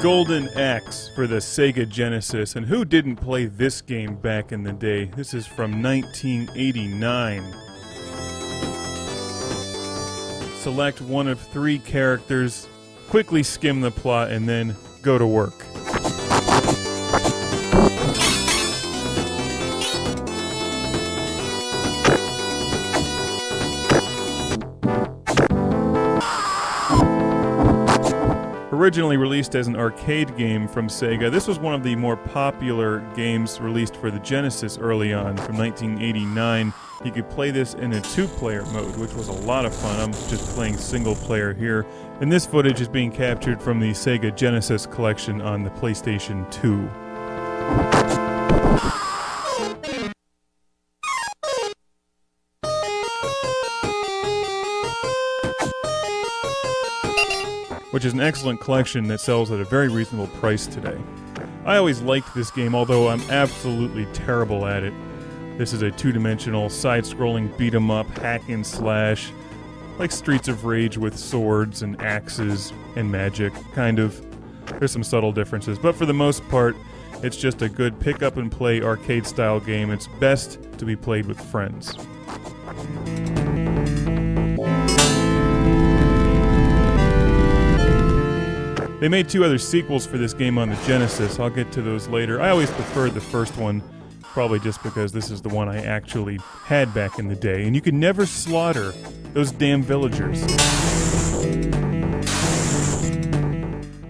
Golden Axe for the Sega Genesis, and who didn't play this game back in the day? This is from 1989. Select one of 3 characters, quickly skim the plot, and then go to work. Originally released as an arcade game from Sega, this was one of the more popular games released for the Genesis early on. From 1989, you could play this in a 2-player mode, which was a lot of fun. I'm just playing single player here. And this footage is being captured from the Sega Genesis collection on the PlayStation 2. Which is an excellent collection that sells at a very reasonable price today. I always liked this game, although I'm absolutely terrible at it. This is a 2-dimensional, side-scrolling beat-em-up, hack-and-slash, like Streets of Rage with swords and axes and magic, kind of. There's some subtle differences, but for the most part, it's just a good pick-up-and-play arcade-style game. It's best to be played with friends. They made 2 other sequels for this game on the Genesis. I'll get to those later. I always preferred the first one, probably just because this is the one I actually had back in the day. And you could never slaughter those damn villagers.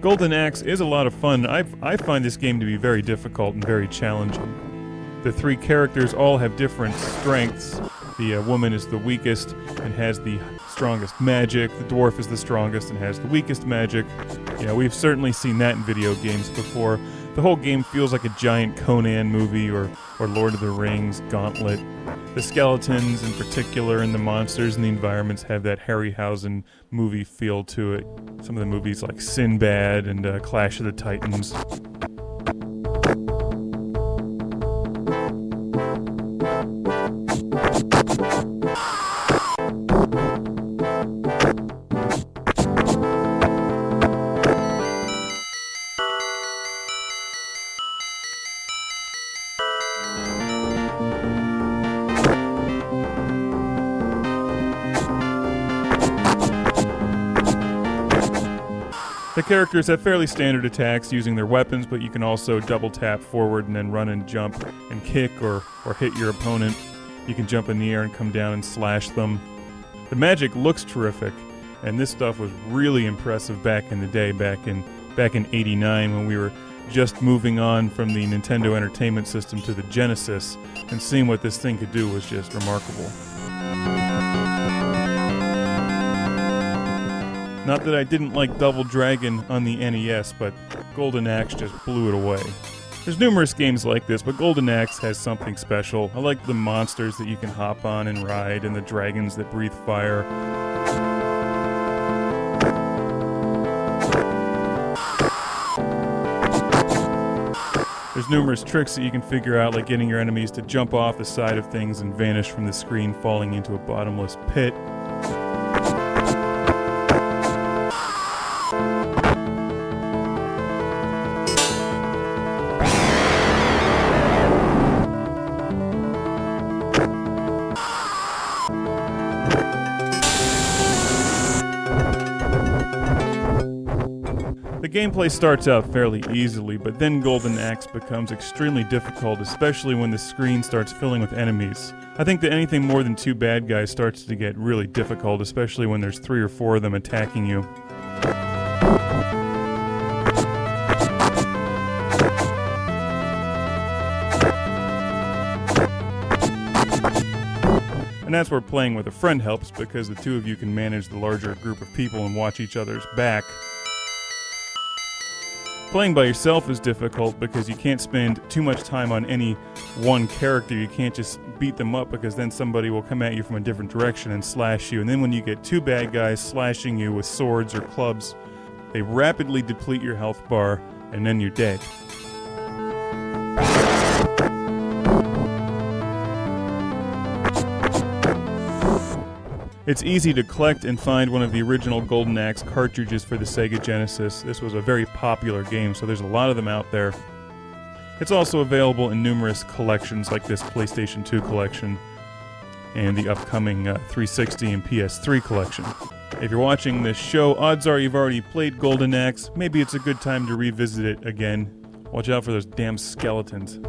Golden Axe is a lot of fun. I find this game to be very difficult and very challenging. The 3 characters all have different strengths. The woman is the weakest and has the strongest magic. The dwarf is the strongest and has the weakest magic. You know, we've certainly seen that in video games before. The whole game feels like a giant Conan movie or Lord of the Rings Gauntlet. The skeletons in particular and the monsters and the environments have that Harryhausen movie feel to it. Some of the movies like Sinbad and Clash of the Titans. The characters have fairly standard attacks using their weapons, but you can also double tap forward and then run and jump and kick or hit your opponent. You can jump in the air and come down and slash them. The magic looks terrific, and this stuff was really impressive back in the day, back in '89 when we were just moving on from the Nintendo Entertainment System to the Genesis, and seeing what this thing could do was just remarkable. Not that I didn't like Double Dragon on the NES, but Golden Axe just blew it away. There's numerous games like this, but Golden Axe has something special. I like the monsters that you can hop on and ride, and the dragons that breathe fire. There's numerous tricks that you can figure out, like getting your enemies to jump off the side of things and vanish from the screen, falling into a bottomless pit. The gameplay starts out fairly easily, but then Golden Axe becomes extremely difficult, especially when the screen starts filling with enemies. I think that anything more than 2 bad guys starts to get really difficult, especially when there's 3 or 4 of them attacking you. And that's where playing with a friend helps, because the 2 of you can manage the larger group of people and watch each other's back. Playing by yourself is difficult because you can't spend too much time on any one character. You can't just beat them up, because then somebody will come at you from a different direction and slash you. And then when you get 2 bad guys slashing you with swords or clubs, they rapidly deplete your health bar, and then you're dead. It's easy to collect and find one of the original Golden Axe cartridges for the Sega Genesis. This was a very popular game, so there's a lot of them out there. It's also available in numerous collections like this PlayStation 2 collection and the upcoming 360 and PS3 collection. If you're watching this show, odds are you've already played Golden Axe. Maybe it's a good time to revisit it again. Watch out for those damn skeletons.